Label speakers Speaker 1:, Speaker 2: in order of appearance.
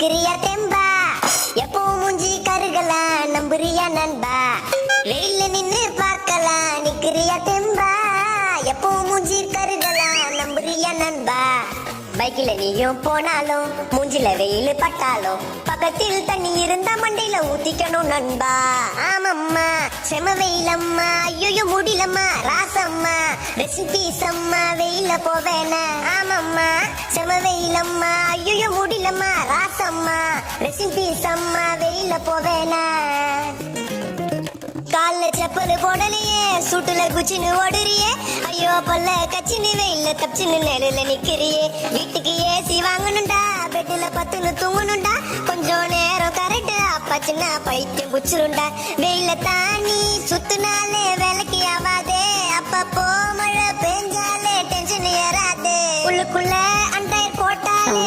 Speaker 1: நிக்கிறியா தெம்பா, எப்போ மூஞ்சி கருகலாம் நம்புறியா நண்பா, வெயில நின்னு பார்க்கலாம் நிக்கிறியா தெம்பா, எப்போ மூஞ்சி கருகலாம் நம்புறியா நண்பா. பைக்கில நீயும் போனாலும் மூஞ்சில வெயில் பட்டாலும் பக்கத்தில் தண்ணி இருந்தா மண்டையில ஊத்திக்கணும் நண்பா. ஆமம்மா செம வெயிலம்மா, ஐயோ முடியலம்மா ராசம்மா, ரெசிபீஸ் அம்மா வெயில போவேன. ஆமம்மா செம வெயிலம்மா, ஐயோ முடியலம்மா ராசம்மா, ரெசிபீஸ் அம்மா வெயில போவேன. கால்ல செப்பல் போடலையே, சூட்டுல குச்சின்னு ஓடுறியே, ஐயோ பல்ல கச்சின்னு வெயில தப்பிச்சுன்னு நேரில் நிக்கிறியே. வீட்டுக்கு ஏசி வாங்கணுண்டா, பெட்டுல பத்துன்னு தூங்கணுண்டா, கொஞ்சம் நேரம் கரெக்ட் அப்பா சின்ன பைத்தியம் புச்சிருண்டா. வெயில தாண்டி சுத்துனாலே